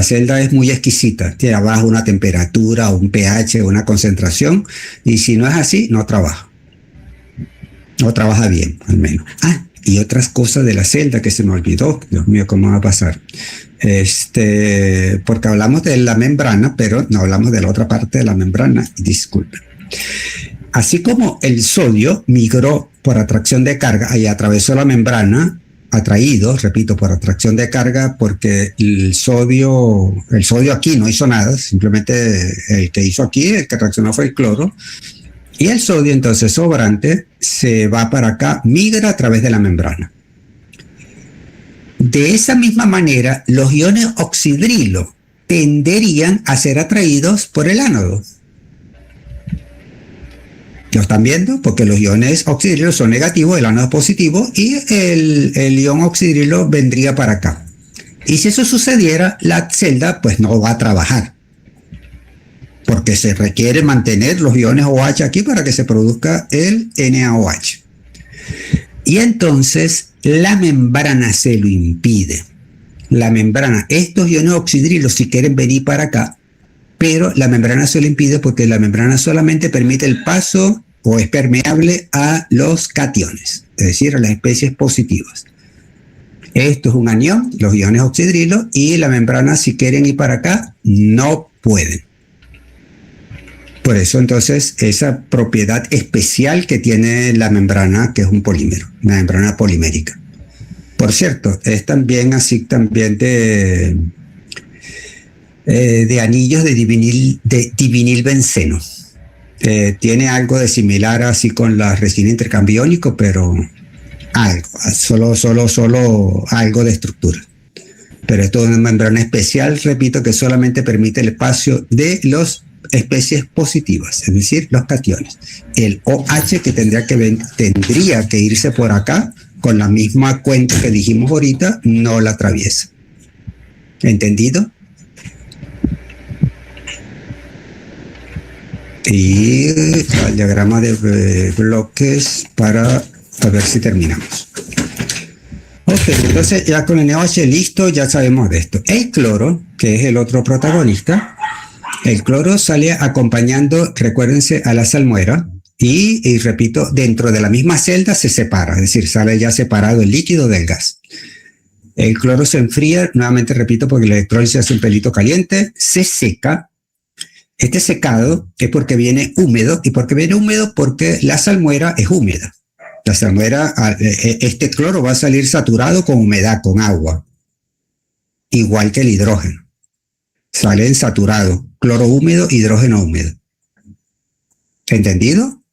celda es muy exquisita, trabaja una temperatura, un pH, una concentración, y si no es así, no trabaja. No trabaja bien, al menos. Y otras cosas de la celda que se me olvidó. Dios mío, ¿cómo va a pasar? Porque hablamos de la membrana, pero no hablamos de la otra parte de la membrana. Disculpen. Así como el sodio migró por atracción de carga y atravesó la membrana, atraído, repito, por atracción de carga, porque el sodio aquí no hizo nada, simplemente el que hizo aquí, el que reaccionó fue el cloro. Y el sodio, entonces, sobrante, se va para acá, migra a través de la membrana. De esa misma manera, los iones oxidrilo tenderían a ser atraídos por el ánodo. ¿Lo están viendo? Porque los iones oxidrilo son negativos, el ánodo es positivo, y el ion oxidrilo vendría para acá. Y si eso sucediera, la celda pues no va a trabajar, porque se requiere mantener los iones OH aquí para que se produzca el NaOH. Y entonces la membrana se lo impide. La membrana, estos iones oxidrilos, si quieren venir para acá, pero la membrana se lo impide porque la membrana solamente permite el paso o es permeable a los cationes, es decir, a las especies positivas. Esto es un anión, los iones oxidrilo, y la membrana, si quieren ir para acá, no pueden. Por eso, entonces, esa propiedad especial que tiene la membrana, que es un polímero, una membrana polimérica. Por cierto, es también así también de anillos de divinilbenceno. Tiene algo de similar así con la resina intercambiónico, pero algo, solo algo de estructura. Pero esto es una membrana especial, repito, que solamente permite el paso de las especies positivas, es decir, los cationes. El OH que tendría que irse por acá, con la misma cuenta que dijimos ahorita, no la atraviesa. ¿Entendido? Y el diagrama de bloques para ver si terminamos. Ok, entonces ya con el NaOH listo, ya sabemos de esto. El cloro, que es el otro protagonista, el cloro sale acompañando, recuérdense, a la salmuera y repito, dentro de la misma celda se separa, es decir, sale ya separado el líquido del gas. El cloro se enfría, nuevamente repito, porque la electrólisis hace un pelito caliente, se seca. Este secado es porque viene húmedo, y porque viene húmedo porque la salmuera es húmeda. La salmuera, este cloro va a salir saturado con humedad, con agua, igual que el hidrógeno. Salen saturados, cloro húmedo, hidrógeno húmedo. ¿Entendido?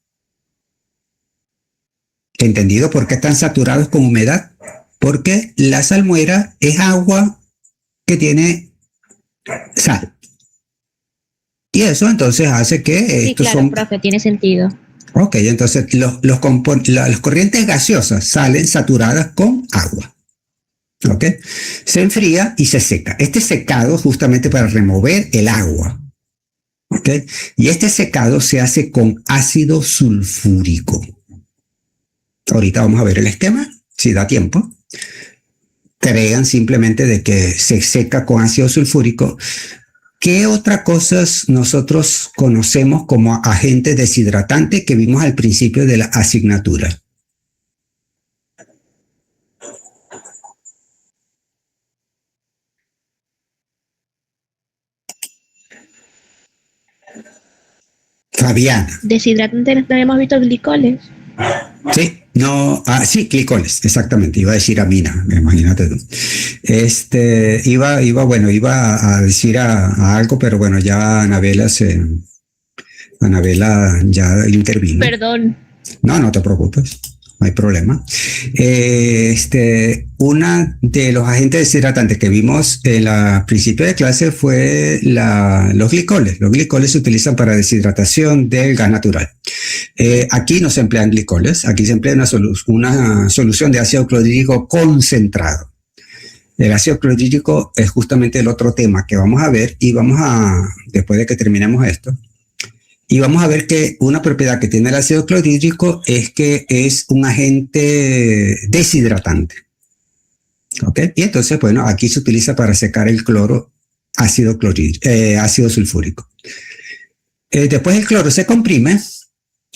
¿Entendido por qué están saturados con humedad? Porque la salmuera es agua que tiene sal. Y eso entonces hace que Sí, estos claro, son... profe, tiene sentido. Ok, entonces las corrientes gaseosas salen saturadas con agua. Ok, se enfría y se seca. Este secado justamente para remover el agua. Ok, y este secado se hace con ácido sulfúrico. Ahorita vamos a ver el esquema, si da tiempo. Crean simplemente de que se seca con ácido sulfúrico. ¿Qué otras cosas nosotros conocemos como agentes deshidratantes que vimos al principio de la asignatura? Fabiana. Deshidratante, no habíamos visto glicoles. Sí, no, sí, glicoles, exactamente, iba a decir amina, imagínate tú. Iba a decir a algo, pero bueno, ya Anabela ya intervino. Perdón. No te preocupes, no hay problema. Una de los agentes deshidratantes que vimos en el principio de clase fue los glicoles. Los glicoles se utilizan para deshidratación del gas natural. Aquí no se emplean glicoles, aquí se emplea una solución de ácido clorhídrico concentrado. El ácido clorhídrico es justamente el otro tema que vamos a ver y después de que terminemos esto, y vamos a ver que una propiedad que tiene el ácido clorhídrico es que es un agente deshidratante. ¿Ok? Y entonces, bueno, aquí se utiliza para secar el cloro ácido sulfúrico. Después el cloro se comprime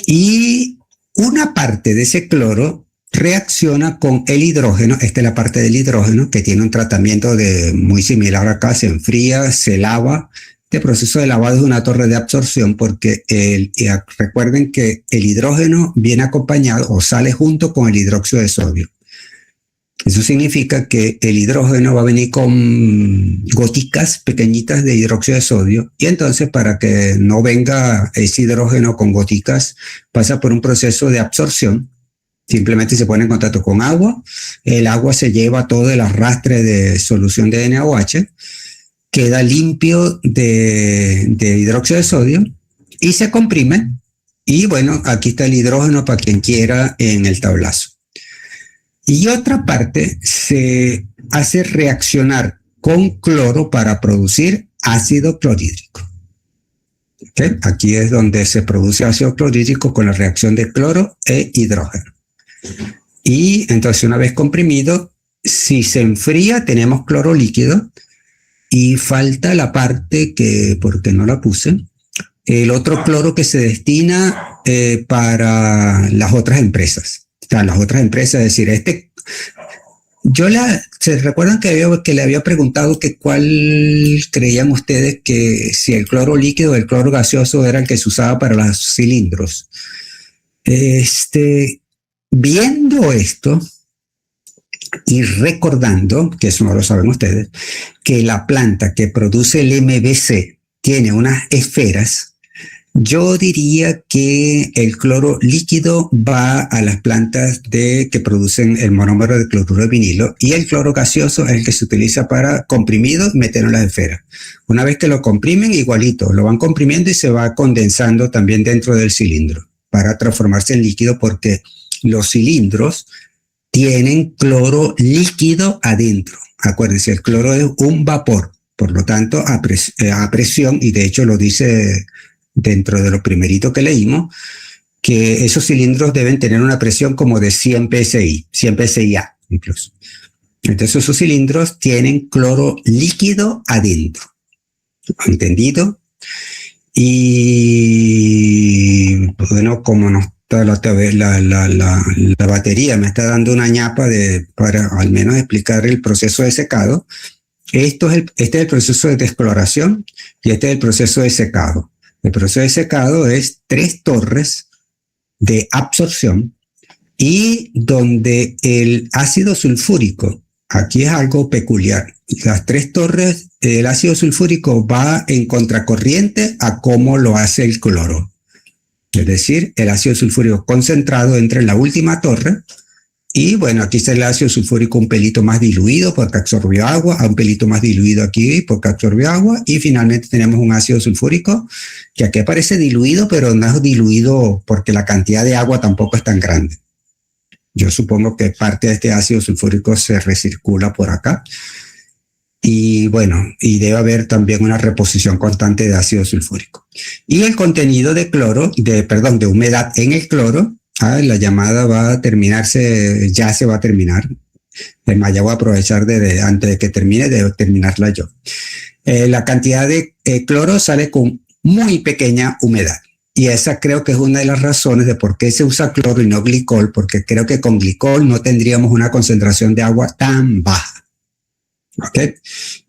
y una parte de ese cloro reacciona con el hidrógeno. Esta es la parte del hidrógeno que tiene un tratamiento muy similar acá, se enfría, se lava. Este proceso de lavado es una torre de absorción porque recuerden que el hidrógeno viene acompañado o sale junto con el hidróxido de sodio. Eso significa que el hidrógeno va a venir con goticas pequeñitas de hidróxido de sodio y entonces para que no venga ese hidrógeno con goticas pasa por un proceso de absorción. Simplemente se pone en contacto con agua, el agua se lleva todo el arrastre de solución de NaOH, queda limpio de hidróxido de sodio y se comprime. Y bueno, aquí está el hidrógeno para quien quiera en el tablazo. Y otra parte se hace reaccionar con cloro para producir ácido clorhídrico. ¿Okay? Aquí es donde se produce ácido clorhídrico con la reacción de cloro e hidrógeno. Y entonces una vez comprimido, si se enfría tenemos cloro líquido. Y falta la parte que, porque no la puse, el otro cloro que se destina para las otras empresas. O sea, las otras empresas, es decir, ¿se recuerdan que le había preguntado que cuál creían ustedes que si el cloro líquido o el cloro gaseoso era el que se usaba para los cilindros? Viendo esto y recordando, que eso no lo saben ustedes, que la planta que produce el MBC tiene unas esferas, yo diría que el cloro líquido va a las plantas que producen el monómero de cloruro de vinilo y el cloro gaseoso es el que se utiliza para comprimido y meterlo en las esferas. Una vez que lo comprimen, igualito, lo van comprimiendo y se va condensando también dentro del cilindro para transformarse en líquido porque los cilindros tienen cloro líquido adentro. Acuérdense, el cloro es un vapor, por lo tanto, a presión, y de hecho lo dice dentro de lo primerito que leímos, que esos cilindros deben tener una presión como de 100 psi, 100 psi-A incluso. Entonces esos cilindros tienen cloro líquido adentro. ¿Entendido? Y bueno, como no está la batería, me está dando una ñapa para al menos explicar el proceso de secado. Este es el proceso de descoloración y este es el proceso de secado. El proceso de secado es 3 torres de absorción y donde el ácido sulfúrico, aquí es algo peculiar, las 3 torres, el ácido sulfúrico va en contracorriente a cómo lo hace el cloro. Es decir, el ácido sulfúrico concentrado entra en la última torre y bueno, aquí está el ácido sulfúrico un pelito más diluido porque absorbió agua, un pelito más diluido aquí porque absorbió agua y finalmente tenemos un ácido sulfúrico que aquí aparece diluido, pero no es diluido porque la cantidad de agua tampoco es tan grande. Yo supongo que parte de este ácido sulfúrico se recircula por acá. Y bueno, y debe haber también una reposición constante de ácido sulfúrico. Y el contenido de de humedad en el cloro, la llamada va a terminarse, ya se va a terminar. Es más, ya voy a aprovechar antes de que termine, de terminarla yo. La cantidad de cloro sale con muy pequeña humedad. Y esa creo que es una de las razones de por qué se usa cloro y no glicol, porque creo que con glicol no tendríamos una concentración de agua tan baja. ¿Okay?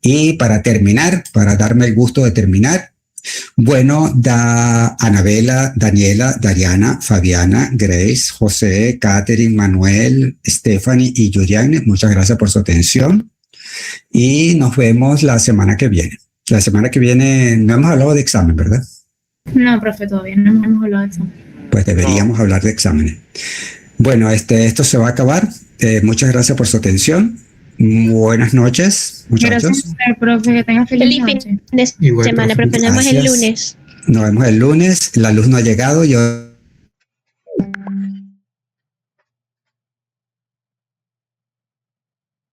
Y para terminar, para darme el gusto de terminar, bueno, Anabela, Daniela, Dariana, Fabiana, Grace, José, Catherine, Manuel, Stephanie y Yuriane, muchas gracias por su atención y nos vemos la semana que viene. La semana que viene no hemos hablado de examen, ¿verdad? No, profe, todavía no hemos hablado de eso. Pues deberíamos hablar de exámenes. Bueno, esto se va a acabar. Muchas gracias por su atención. Buenas noches, muchachos. Gracias, profe, que tenga feliz Feliz noche. fin de Igual, semana, profe. pero nos vemos el Gracias. lunes. Nos vemos el lunes. La luz no ha llegado. Yo